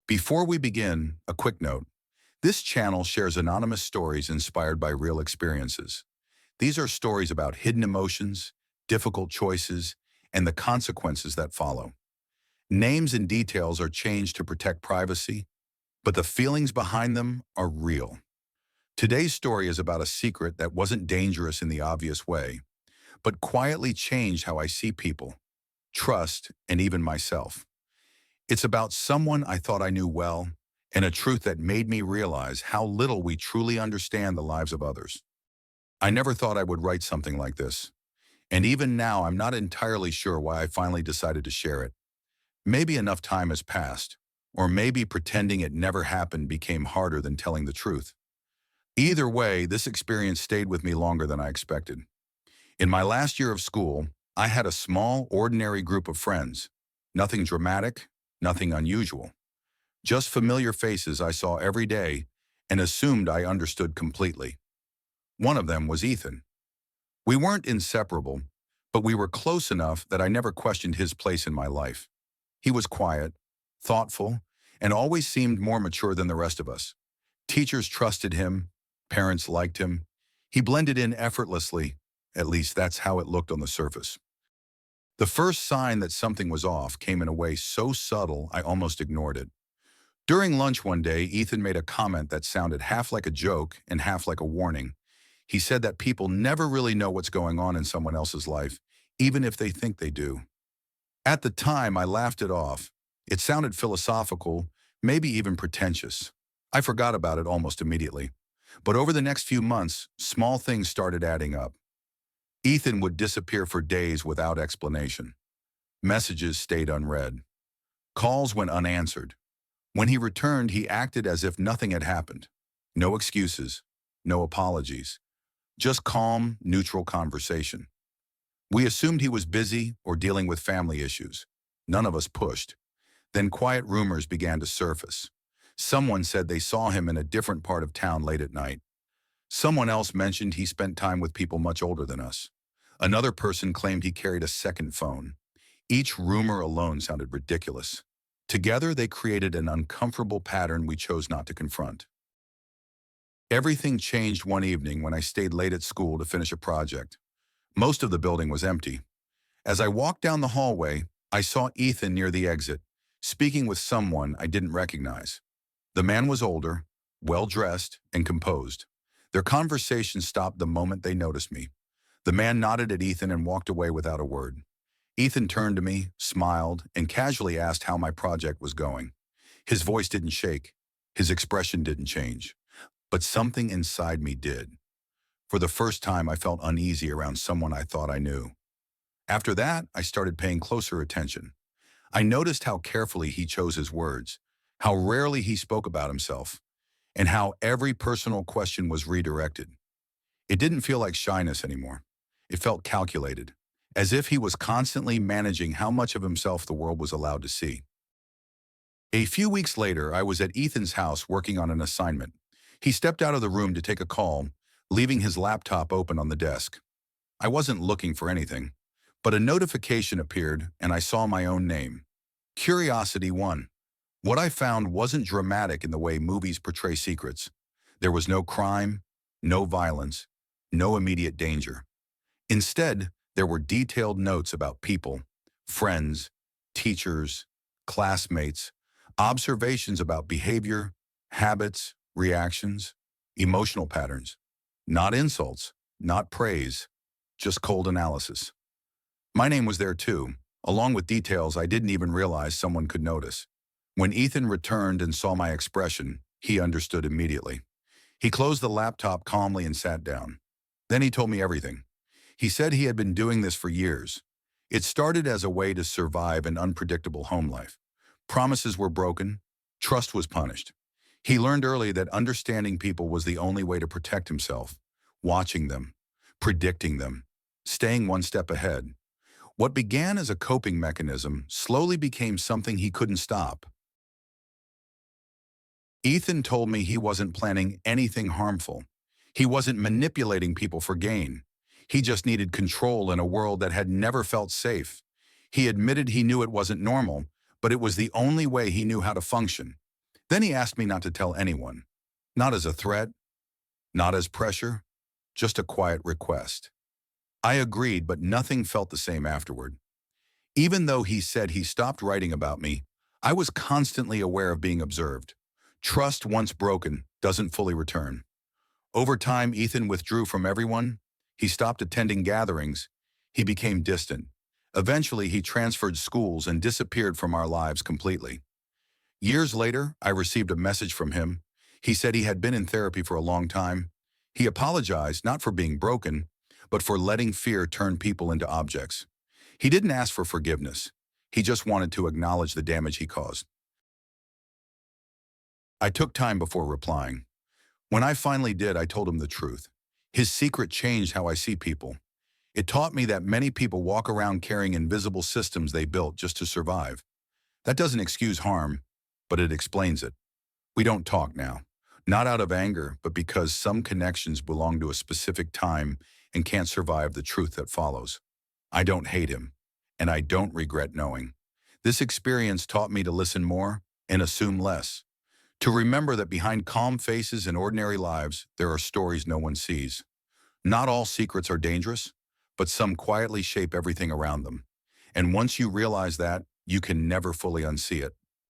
Before we begin, a quick note. This channel shares anonymous stories inspired by real experiences. These are stories about hidden emotions, difficult choices, and the consequences that follow. Names and details are changed to protect privacy, but the feelings behind them are real. Today's story is about a secret that wasn't dangerous in the obvious way, but quietly changed how I see people, trust, and even myself. It's about someone I thought I knew well, and a truth that made me realize how little we truly understand the lives of others. I never thought I would write something like this, and even now I'm not entirely sure why I finally decided to share it. Maybe enough time has passed, or maybe pretending it never happened became harder than telling the truth. Either way, this experience stayed with me longer than I expected. In my last year of school, I had a small, ordinary group of friends. Nothing dramatic, nothing unusual. Just familiar faces I saw every day and assumed I understood completely. One of them was Ethan. We weren't inseparable, but we were close enough that I never questioned his place in my life. He was quiet, thoughtful, and always seemed more mature than the rest of us. Teachers trusted him, parents liked him. He blended in effortlessly, at least that's how it looked on the surface. The first sign that something was off came in a way so subtle I almost ignored it. During lunch one day, Ethan made a comment that sounded half like a joke and half like a warning. He said that people never really know what's going on in someone else's life, even if they think they do. At the time, I laughed it off. It sounded philosophical, maybe even pretentious. I forgot about it almost immediately. But over the next few months, small things started adding up. Ethan would disappear for days without explanation. Messages stayed unread. Calls went unanswered. When he returned, he acted as if nothing had happened. No excuses, no apologies, just calm, neutral conversation. We assumed he was busy or dealing with family issues. None of us pushed. Then quiet rumors began to surface. Someone said they saw him in a different part of town late at night. Someone else mentioned he spent time with people much older than us. Another person claimed he carried a second phone. Each rumor alone sounded ridiculous. Together, they created an uncomfortable pattern we chose not to confront. Everything changed one evening when I stayed late at school to finish a project. Most of the building was empty. As I walked down the hallway, I saw Ethan near the exit, speaking with someone I didn't recognize. The man was older, well-dressed, and composed. Their conversation stopped the moment they noticed me. The man nodded at Ethan and walked away without a word. Ethan turned to me, smiled, and casually asked how my project was going. His voice didn't shake. His expression didn't change. But something inside me did. For the first time, I felt uneasy around someone I thought I knew. After that, I started paying closer attention. I noticed how carefully he chose his words, how rarely he spoke about himself, and how every personal question was redirected. It didn't feel like shyness anymore. It felt calculated, as if he was constantly managing how much of himself the world was allowed to see. A few weeks later, I was at Ethan's house working on an assignment. He stepped out of the room to take a call, leaving his laptop open on the desk. I wasn't looking for anything, but a notification appeared and I saw my own name. Curiosity won. What I found wasn't dramatic in the way movies portray secrets. There was no crime, no violence, no immediate danger. Instead, there were detailed notes about people, friends, teachers, classmates, observations about behavior, habits, reactions, emotional patterns. Not insults, not praise, just cold analysis. My name was there too, along with details I didn't even realize someone could notice. When Ethan returned and saw my expression, he understood immediately. He closed the laptop calmly and sat down. Then he told me everything. He said he had been doing this for years. It started as a way to survive an unpredictable home life. Promises were broken, trust was punished. He learned early that understanding people was the only way to protect himself, watching them, predicting them, staying one step ahead. What began as a coping mechanism slowly became something he couldn't stop. Ethan told me he wasn't planning anything harmful. He wasn't manipulating people for gain. He just needed control in a world that had never felt safe. He admitted he knew it wasn't normal, but it was the only way he knew how to function. Then he asked me not to tell anyone. Not as a threat, not as pressure, just a quiet request. I agreed, but nothing felt the same afterward. Even though he said he stopped writing about me, I was constantly aware of being observed. Trust once broken doesn't fully return. Over time, Ethan withdrew from everyone. He stopped attending gatherings. He became distant. Eventually, he transferred schools and disappeared from our lives completely. Years later, I received a message from him. He said he had been in therapy for a long time. He apologized not for being broken, but for letting fear turn people into objects. He didn't ask for forgiveness. He just wanted to acknowledge the damage he caused. I took time before replying. When I finally did, I told him the truth. His secret changed how I see people. It taught me that many people walk around carrying invisible systems they built just to survive. That doesn't excuse harm, but it explains it. We don't talk now. Not out of anger, but because some connections belong to a specific time and can't survive the truth that follows. I don't hate him, and I don't regret knowing. This experience taught me to listen more and assume less. To remember that behind calm faces and ordinary lives, there are stories no one sees. Not all secrets are dangerous, but some quietly shape everything around them. And once you realize that, you can never fully unsee it.